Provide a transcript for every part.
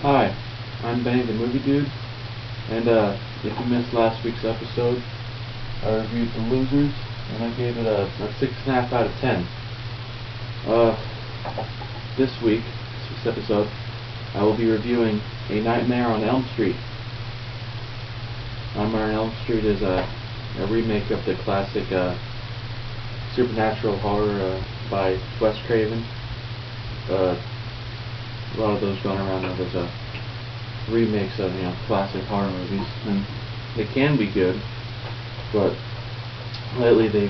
Hi, I'm Benny the Movie Dude, and if you missed last week's episode, I reviewed The Losers, and I gave it a 6.5 out of 10. Uh, this week's episode, I will be reviewing A Nightmare on Elm Street. Nightmare on Elm Street is a remake of the classic supernatural horror by Wes Craven. A lot of those going around now. There's remakes of classic horror movies, and they can be good, but lately they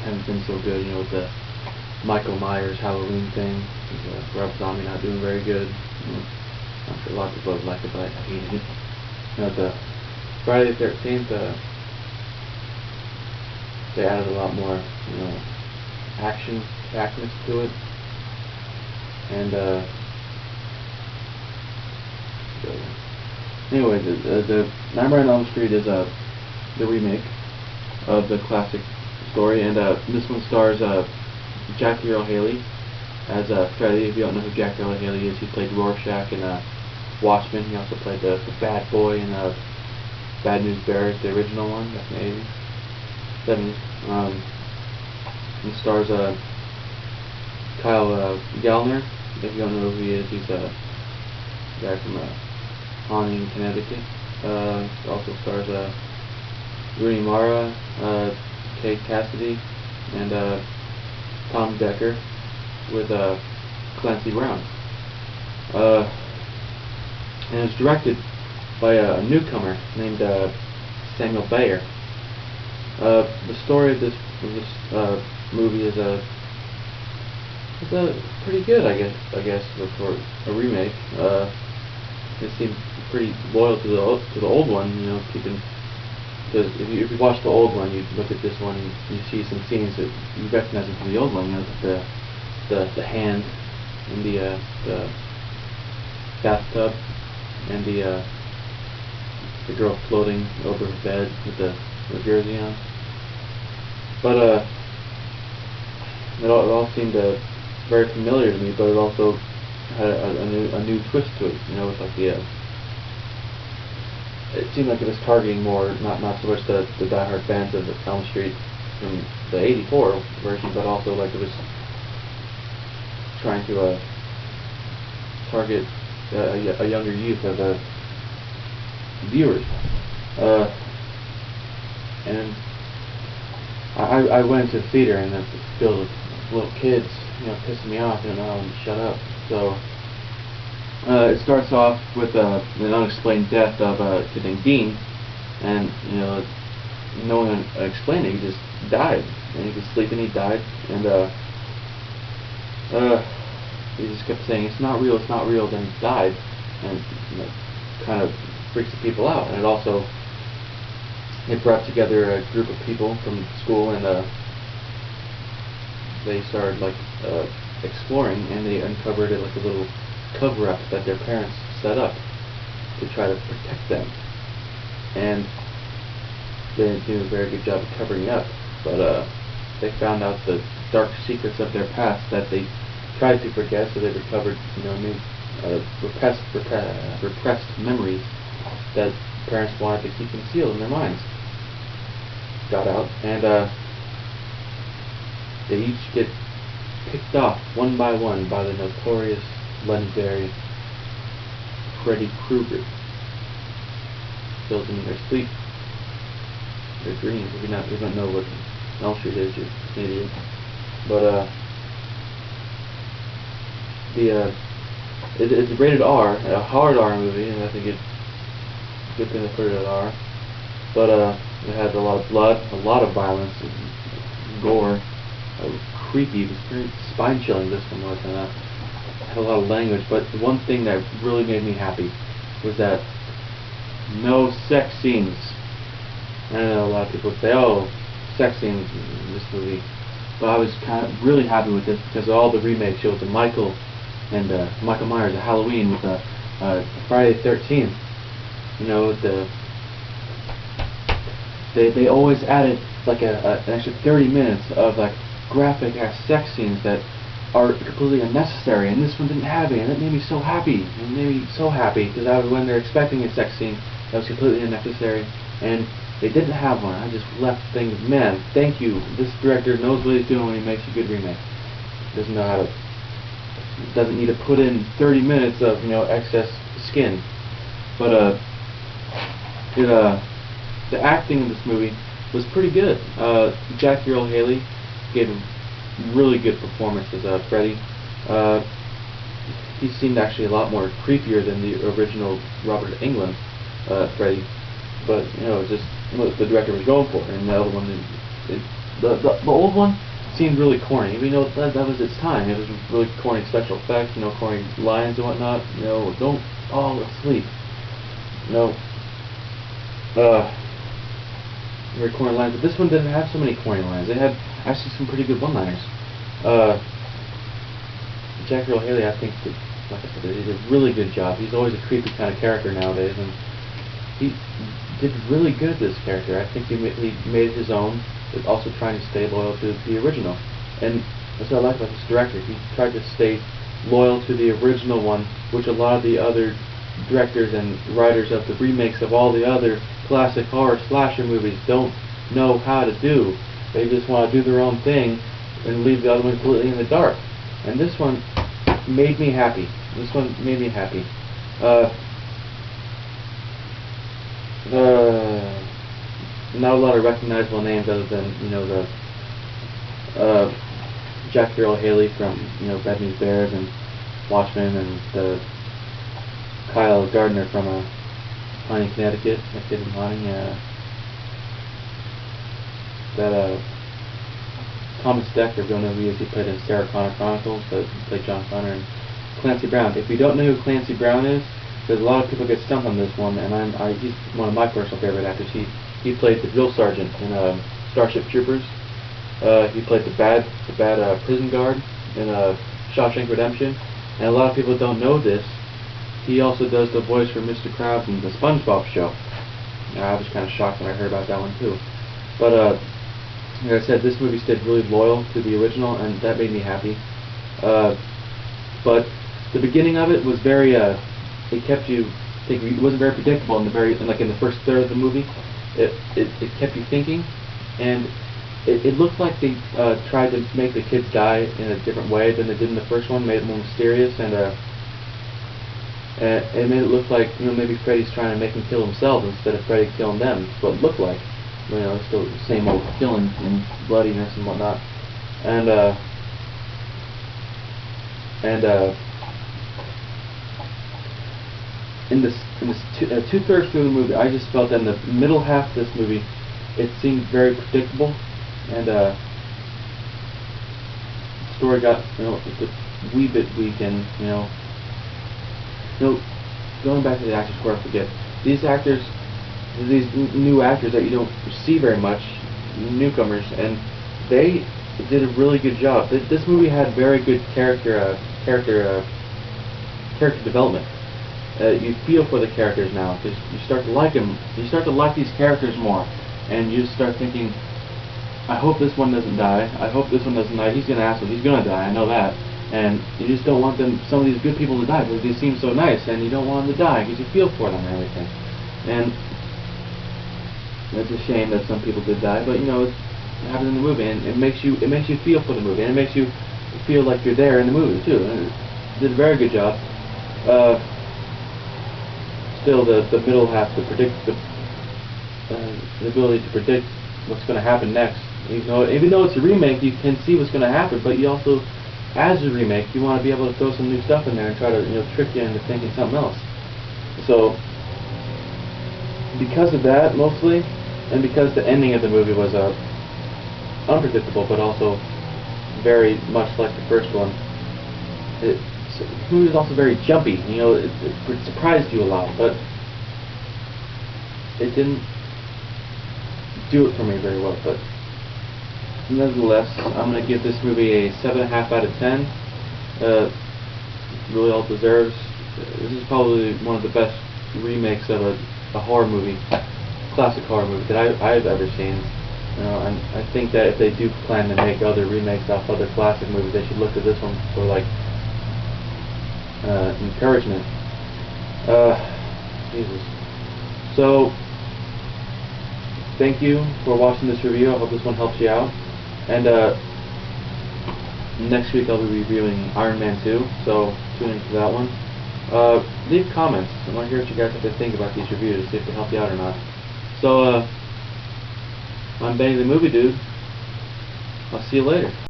haven't been so good. With the Michael Myers Halloween thing, Rob Zombie not doing very good. I'm sure a lot of people like it, but I hated it. The Friday the 13th, they added a lot more, actionness to it, and anyway, the Nightmare on Elm Street is the remake of the classic story, and this one stars Jackie Earle Haley as Freddy. If you don't know who Jackie Earle Haley is, he played Rorschach in Watchmen. He also played the bad boy in Bad News Bears, the original one, back in the 80s, 70s. He stars Kyle Gallner. If you don't know who he is, he's a guy from Haunting, Connecticut. Also stars Rooney Mara, Kate Cassidy, and Tom Decker with Clancy Brown. And it's directed by a newcomer named Samuel Bayer. The story of this movie is pretty good, I guess, for a remake. It seems pretty loyal to the old one, keeping. Because if you watch the old one, you look at this one, and you see some scenes that you recognize it from the old one. The hand in the bathtub, and the girl floating over her bed with the jersey on. But it all seemed very familiar to me, but it also had a new twist to it. With like it seemed like it was targeting more not so much the diehard fans of Elm Street from the '84 version, but also like it was trying to target a younger youth of viewers. And I went into the theater, and it's filled with little kids, pissing me off, and I want to shut up. So it starts off with an unexplained death of a kid named Dean, and no one explained it. He just died, and he was sleeping. He died, and he just kept saying, "It's not real, it's not real." Then he died, and kind of freaks the people out. And it brought together a group of people from school, and they started exploring, and they uncovered a little cover-up that their parents set up to try to protect them. And they didn't do a very good job of covering it up, but they found out the dark secrets of their past that they tried to forget, so they recovered new repressed memories that parents wanted to keep concealed in their minds. Got out, and they each get picked off one by one by the notorious, legendary Freddy Krueger. Kills them in their sleep, their dreams. If you don't know what Elm Street is, you're an idiot. But it's rated R, a hard R movie, and I think it's a good thing to put it at R. But it had a lot of blood, a lot of violence, and gore. It was creepy. It was very spine-chilling. This one was, and had a lot of language. But the one thing that really made me happy was that no sex scenes. I know a lot of people say, "Oh, sex scenes in this movie," but I was kind of really happy with this because all the remakes showed the Michael Myers, the Halloween with the Friday the 13th. They always added an extra 30 minutes of graphic sex scenes that are completely unnecessary, and this one didn't have any, and that made me so happy. It made me so happy, because when they're expecting a sex scene that was completely unnecessary, and they didn't have one. I just left things, man, thank you. This director knows what he's doing when he makes a good remake. Doesn't know how to, doesn't need to put in 30 minutes of, excess skin. But, the acting in this movie was pretty good. Jackie Earle Haley gave a really good performance as Freddy. He seemed actually a lot more creepier than the original Robert Englund Freddy, but just what the director was going for. And the other one, the old one seemed really corny. That was its time. It was really corny special effects, corny lines and whatnot. Don't fall asleep. Very corny lines, but this one didn't have so many corny lines. It had actually some pretty good one-liners. Jackie Earle Haley, I think, like I said, he did a really good job. He's always a creepy kind of character nowadays, and he did really good at this character. I think he made it his own, but also trying to stay loyal to the original. And that's what I like about this director. He tried to stay loyal to the original one, which a lot of the other directors and writers of the remakes of all the other classic horror slasher movies don't know how to do. They just want to do their own thing and leave the other one completely in the dark. And this one made me happy. This one made me happy. Not a lot of recognizable names other than the Jackie Earle Haley from Bad News Bears and Watchmen, and the Kyle Gardner from Haunting, Connecticut. That kid from Haunting. That Thomas Dekker, don't know who he is. He played in Sarah Connor Chronicles, but he played John Connor. And Clancy Brown. If you don't know who Clancy Brown is, because a lot of people get stumped on this one, and he's one of my personal favorite actors. He played the drill sergeant in Starship Troopers. He played the bad prison guard in Shawshank Redemption. And a lot of people don't know this. He also does the voice for Mr. Krabs in the SpongeBob show. I was kind of shocked when I heard about that one too. But like I said, this movie stayed really loyal to the original, and that made me happy. But the beginning of it was very, it kept you thinking. It wasn't very predictable in the first third of the movie. It kept you thinking, and it looked like they tried to make the kids die in a different way than they did in the first one. Made it more mysterious, and it made it look like maybe Freddy's trying to make them kill themselves instead of Freddy killing them. That's what it looked like. It's still the same old killing and bloodiness and whatnot. And in this two-thirds through the movie, I just felt that in the middle half of this movie, it seemed very predictable, and the story got just a wee bit weak, and going back to the actors before I forget, these new actors that you don't see very much, newcomers, and they did a really good job. This movie had very good character development. You feel for the characters now, because you start to like them. You start to like these characters more, and you start thinking, I hope this one doesn't die. I hope this one doesn't die. He's gonna ask him. He's gonna die. I know that. And you just don't want some of these good people to die, because they seem so nice, and you don't want them to die because you feel for them and everything. And it's a shame that some people did die, but it happens in the movie, and it makes you feel for the movie, and it makes you feel like you're there in the movie too. And it did a very good job. Still, the middle half, the ability to predict what's going to happen next. Even though it's a remake, you can see what's going to happen, but you also, as a remake, you want to be able to throw some new stuff in there and try to trick you into thinking something else. So, because of that mostly, and because the ending of the movie was unpredictable, but also very much like the first one, the movie was also very jumpy. It surprised you a lot, but it didn't do it for me very well. But nonetheless, I'm going to give this movie a 7.5 out of 10. Really all deserves. This is probably one of the best remakes of a horror movie, classic horror movie that I've ever seen. You know, and I think that if they do plan to make other remakes off other classic movies, they should look at this one for like encouragement. Jesus. So, thank you for watching this review. I hope this one helps you out. And next week I'll be reviewing Iron Man 2, so tune in for that one. Leave comments. I want to hear what you guys have to think about these reviews, see if they help you out or not. So, I'm Benny the Movie Dude. I'll see you later.